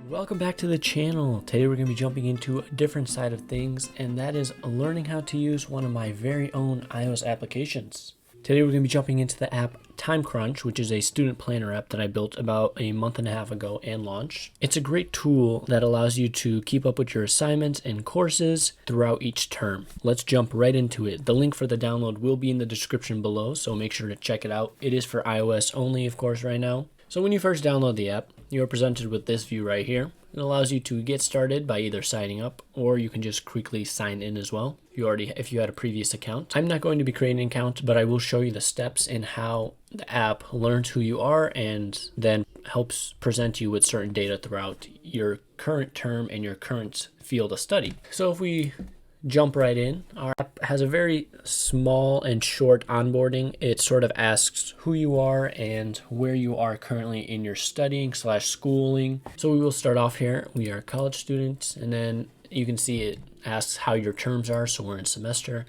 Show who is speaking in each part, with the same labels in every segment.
Speaker 1: Welcome back to the channel. Today we're going to be jumping into a different side of things, and that is learning how to use one of my very own iOS applications. Today we're going to be jumping into the app TimeCrunch, which is a student planner app that I built about a month and a half ago and launched. It's a great tool that allows you to keep up with your assignments and courses throughout each term. Let's jump right into it. The link for the download will be in the description below, so make sure to check it out. It is for iOS only, of course, right now. So when you first download the app, you are presented with this view right here. It allows you to get started by either signing up, or you can just quickly sign in as well if you had a previous account. I'm not going to be creating an account, but I will show you the steps in how the app learns who you are and then helps present you with certain data throughout your current term and your current field of study. So if we jump right in, our app has a very small and short onboarding. It sort of asks who you are and where you are currently in your studying/schooling. So we will start off here. We are college students, and then you can see it asks how your terms are. So we're in semester,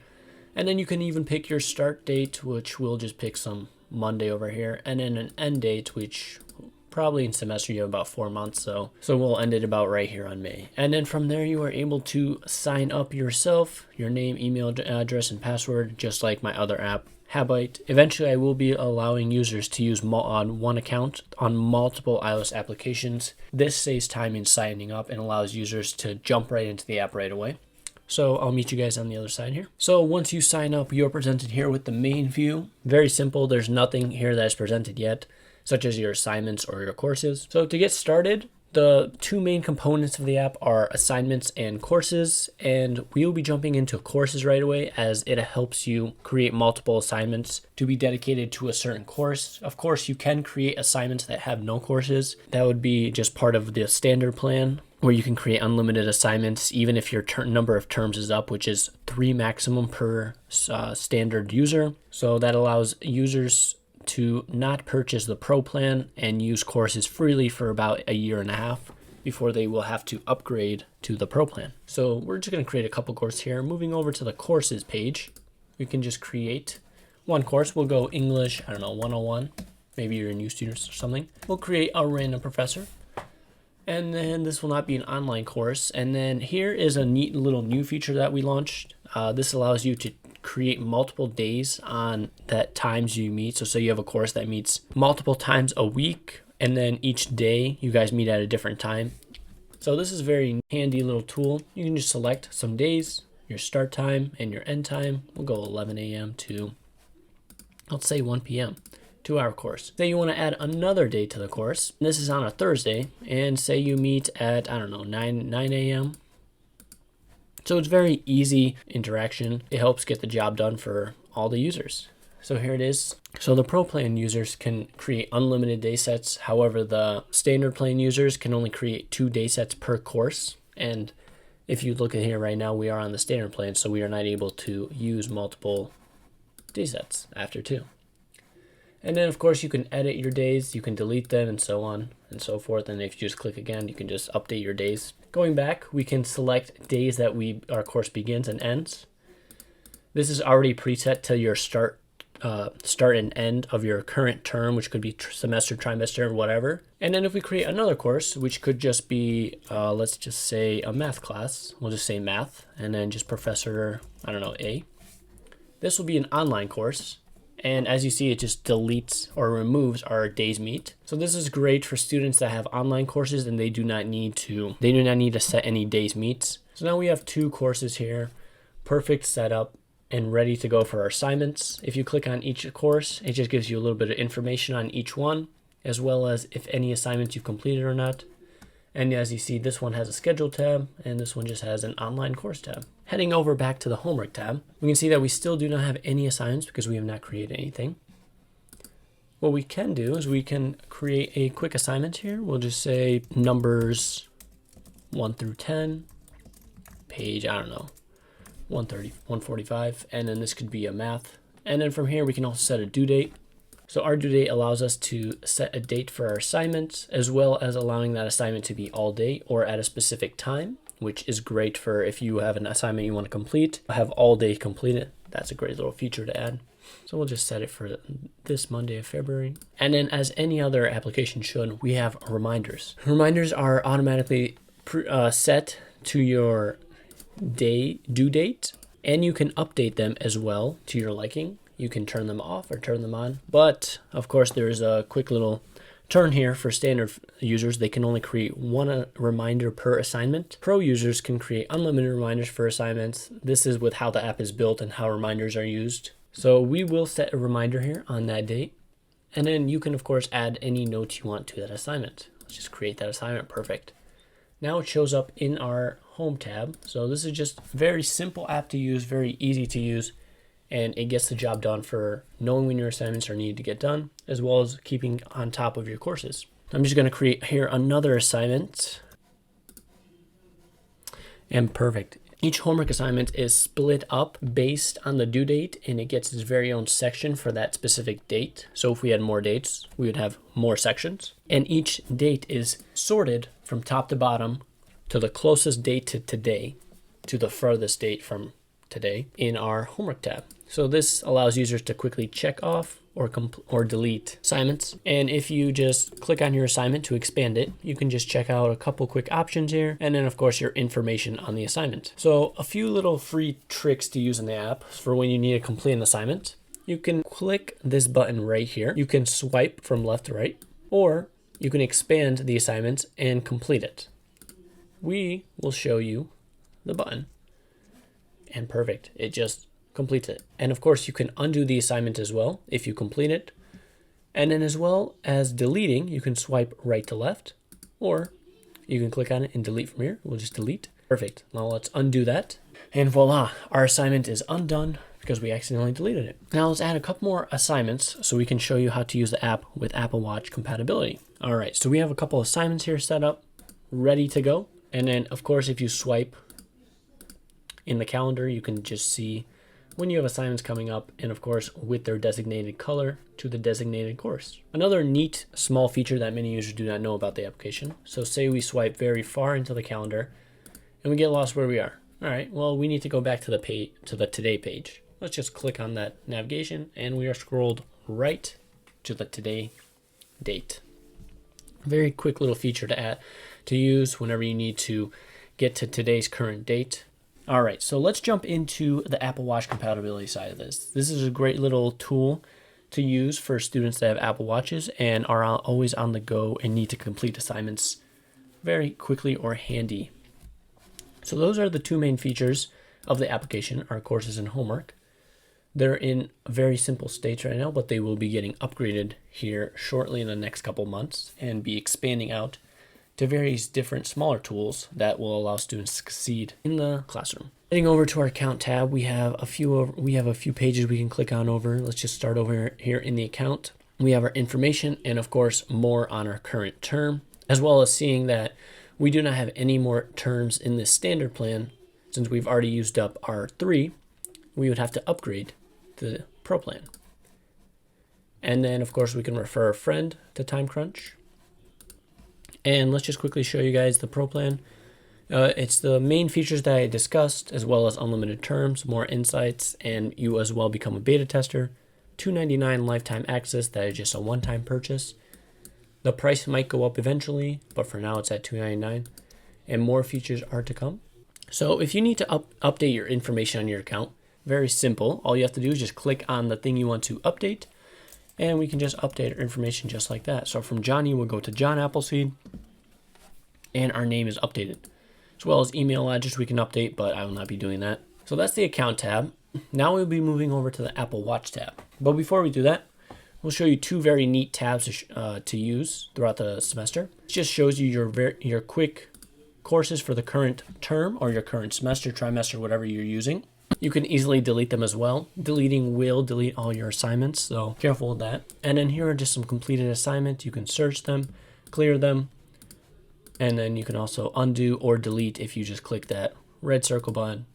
Speaker 1: and then you can even pick your start date, which we'll just pick some Monday over here, and then an end date, which probably in semester you have about 4 months, so we'll end it about right here on May. And then from there you are able to sign up yourself, your name, email address, and password, just like my other app, Habite. Eventually I will be allowing users to use on one account on multiple iOS applications. This saves time in signing up and allows users to jump right into the app right away. So I'll meet you guys on the other side here. So once you sign up, you're presented here with the main view. Very simple. There's nothing here that is presented yet, such as your assignments or your courses. So to get started, the two main components of the app are assignments and courses, and we will be jumping into courses right away as it helps you create multiple assignments to be dedicated to a certain course. Of course, you can create assignments that have no courses. That would be just part of the standard plan, where you can create unlimited assignments even if your number of terms is up, which is 3 maximum per standard user. So that allows users to not purchase the pro plan and use courses freely for about a year and a half before they will have to upgrade to the pro plan. So we're just going to create a couple courses here. Moving over to the courses page, we can just create one course. We'll go English, 101. Maybe you're a new student or something. We'll create a random professor. And then this will not be an online course. And then here is a neat little new feature that we launched. This allows you to create multiple days on that times you meet. So say you have a course that meets multiple times a week, and then each day you guys meet at a different time. So this is a very handy little tool. You can just select some days, your start time and your end time. We'll go 11 a.m. to, let's say 1 p.m. 2-hour course. Say you want to add another day to the course. This is on a Thursday, and say you meet at, 9 a.m. So it's very easy interaction. It helps get the job done for all the users. So here it is. So the pro plan users can create unlimited day sets. However, the standard plan users can only create 2 day sets per course. And if you look at here right now, we are on the standard plan, so we are not able to use multiple day sets after 2. And then of course you can edit your days, you can delete them, and so on and so forth. And if you just click again, you can just update your days. Going back, we can select days that our course begins and ends. This is already preset to your start and end of your current term, which could be semester, trimester, whatever. And then if we create another course, which could just be, let's just say a math class. We'll just say math, and then just professor, A. This will be an online course. And as you see, it just deletes or removes our days meet. So this is great for students that have online courses and they do not need to set any days meets. So now we have 2 courses here, perfect setup and ready to go for our assignments. If you click on each course, it just gives you a little bit of information on each one, as well as if any assignments you've completed or not. And as you see, this one has a schedule tab, and this one just has an online course tab. Heading over back to the homework tab, we can see that we still do not have any assignments because we have not created anything. What we can do is we can create a quick assignment here. We'll just say numbers 1 through 10, page, 130, 145, and then this could be a math. And then from here, we can also set a due date. So our due date allows us to set a date for our assignments, as well as allowing that assignment to be all day or at a specific time, which is great for if you have an assignment you want to complete, have all day completed. That's a great little feature to add. So we'll just set it for this Monday of February. And then as any other application should, we have reminders. Reminders are automatically set to your due date, and you can update them as well to your liking. You can turn them off or turn them on. But of course, there's a quick little turn here for standard users. They can only create one reminder per assignment. Pro users can create unlimited reminders for assignments. This is with how the app is built and how reminders are used. So we will set a reminder here on that date. And then you can, of course, add any notes you want to that assignment. Let's just create that assignment. Perfect. Now it shows up in our home tab. So this is just a very simple app to use, very easy to use, and it gets the job done for knowing when your assignments are needed to get done, as well as keeping on top of your courses. I'm just going to create here another assignment. And perfect. Each homework assignment is split up based on the due date, and it gets its very own section for that specific date. So if we had more dates, we would have more sections. And each date is sorted from top to bottom to the closest date to today, to the furthest date from today in our homework tab. So this allows users to quickly check off or delete assignments. And if you just click on your assignment to expand it, you can just check out a couple quick options here. And then of course your information on the assignment. So a few little free tricks to use in the app for when you need to complete an assignment. You can click this button right here. You can swipe from left to right, or you can expand the assignment and complete it. We will show you the button, and perfect. It just completes it. And of course you can undo the assignment as well if you complete it. And then as well as deleting, you can swipe right to left, or you can click on it and delete from here. We'll just delete. Perfect. Now let's undo that. And voila, our assignment is undone because we accidentally deleted it. Now let's add a couple more assignments so we can show you how to use the app with Apple Watch compatibility. All right, so we have a couple assignments here set up, ready to go. And then of course, if you swipe in the calendar, you can just see when you have assignments coming up, and of course with their designated color to the designated course. Another neat small feature that many users do not know about the application. So say we swipe very far into the calendar and we get lost where we are. All right, well, we need to go back to the today page. Let's just click on that navigation and we are scrolled right to the today date. Very quick little feature to use whenever you need to get to today's current date. All right, so let's jump into the Apple Watch compatibility side of this. This is a great little tool to use for students that have Apple Watches and are always on the go and need to complete assignments very quickly or handy. So those are the two main features of the application, our courses and homework. They're in very simple states right now, but they will be getting upgraded here shortly in the next couple months and be expanding out to various different smaller tools that will allow students to succeed in the classroom. Heading over to our account tab, we have a few pages we can click on over. Let's just start over here in the account. We have our information and of course more on our current term, as well as seeing that we do not have any more terms in this standard plan. Since we've already used up our 3, we would have to upgrade to the Pro plan. And then of course we can refer a friend to TimeCrunch. And let's just quickly show you guys the Pro plan. It's the main features that I discussed, as well as unlimited terms, more insights, and you as well become a beta tester. $299 lifetime access, that is just a one-time purchase. The price might go up eventually, but for now it's at $299, and more features are to come. So if you need to update your information on your account, very simple. All you have to do is just click on the thing you want to update, and we can just update our information just like that. So from Johnny, we'll go to John Appleseed, and our name is updated. As well as email address we can update, but I will not be doing that. So that's the account tab. Now we'll be moving over to the Apple Watch tab. But before we do that, we'll show you two very neat tabs to use throughout the semester. It just shows you your quick courses for the current term or your current semester, trimester, whatever you're using. You can easily delete them as well. Deleting will delete all your assignments, so careful with that. And then here are just some completed assignments. You can search them, clear them, and then you can also undo or delete if you just click that red circle button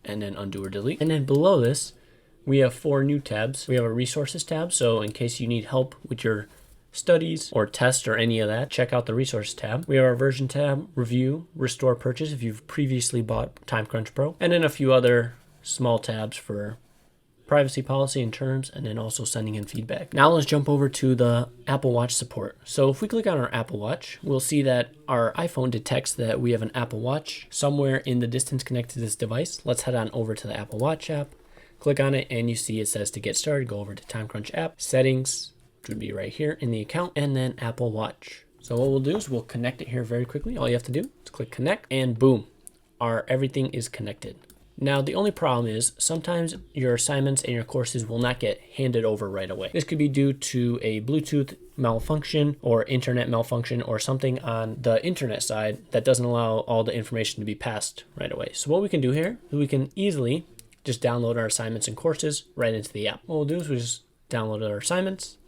Speaker 1: and then undo or delete. And then below this, we have 4 new tabs. We have a resources tab, so in case you need help with your studies or tests or any of that, check out the resource tab. We have our version tab, review, restore purchase if you've previously bought TimeCrunch Pro, and then a few other small tabs for privacy policy and terms, and then also sending in feedback. Now let's jump over to the Apple Watch support. So if we click on our Apple Watch, we'll see that our iPhone detects that we have an Apple Watch somewhere in the distance connected to this device. Let's head on over to the Apple Watch app, click on it, and you see it says to get started, go over to TimeCrunch app, settings, which would be right here in the account, and then Apple Watch. So what we'll do is we'll connect it here very quickly. All you have to do is click connect, and boom, our everything is connected. Now, the only problem is sometimes your assignments and your courses will not get handed over right away. This could be due to a Bluetooth malfunction or internet malfunction or something on the internet side that doesn't allow all the information to be passed right away. So what we can do here is we can easily just download our assignments and courses right into the app. What we'll do is we just download our assignments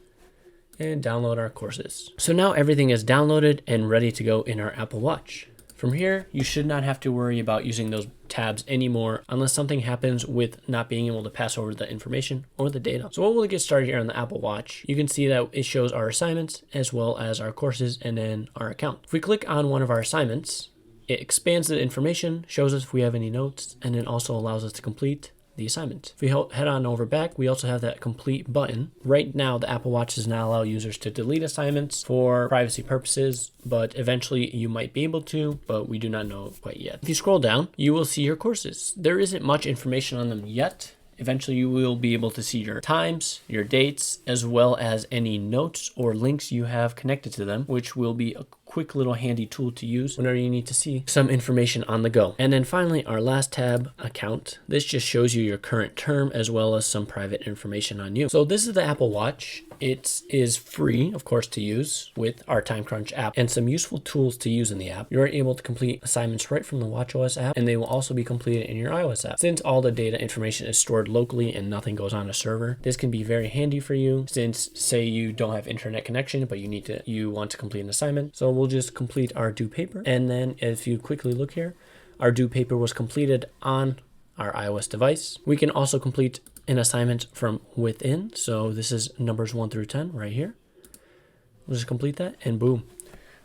Speaker 1: and download our courses. So now everything is downloaded and ready to go in our Apple Watch. From here, you should not have to worry about using those tabs anymore unless something happens with not being able to pass over the information or the data. So what we'll get started here on the Apple Watch, you can see that it shows our assignments as well as our courses and then our account. If we click on one of our assignments, it expands the information, shows us if we have any notes, and then also allows us to complete the assignment. If we head on over back, we also have that complete button. Right now, the Apple Watch does not allow users to delete assignments for privacy purposes, but eventually you might be able to, but we do not know quite yet. If you scroll down, you will see your courses. There isn't much information on them yet. Eventually you will be able to see your times, your dates, as well as any notes or links you have connected to them, which will be a quick little handy tool to use whenever you need to see some information on the go. And then finally, our last tab, account. This just shows you your current term as well as some private information on you. So this is the Apple Watch. It is free, of course, to use with our TimeCrunch app and some useful tools to use in the app. You're able to complete assignments right from the watchOS app, and they will also be completed in your iOS app. Since all the data information is stored locally and nothing goes on a server, this can be very handy for you since, say, you don't have internet connection, but you want to complete an assignment. So we'll just complete our due paper. And then if you quickly look here, our due paper was completed on our iOS device. We can also complete an assignment from within. So this is numbers 1 through 10 right here. We'll just complete that and boom.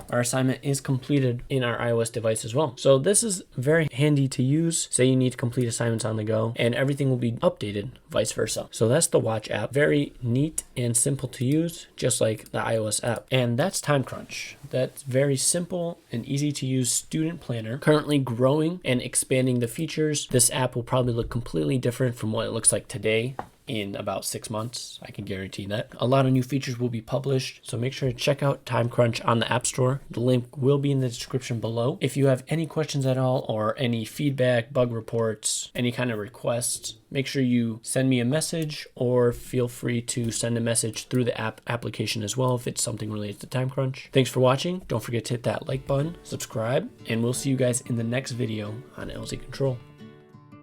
Speaker 1: Our assignment is completed in our iOS device as well. So this is very handy to use. Say you need to complete assignments on the go and everything will be updated, vice versa. So that's the Watch app. Very neat and simple to use, just like the iOS app. And that's TimeCrunch. That's very simple and easy to use student planner. Currently growing and expanding the features. This app will probably look completely different from what it looks like today in about 6 months. I can guarantee that. A lot of new features will be published, so make sure to check out TimeCrunch on the App Store. The link will be in the description below. If you have any questions at all or any feedback, bug reports, any kind of requests, make sure you send me a message or feel free to send a message through the application as well if it's something related to TimeCrunch. Thanks for watching. Don't forget to hit that like button, subscribe, and we'll see you guys in the next video on LzCtrl.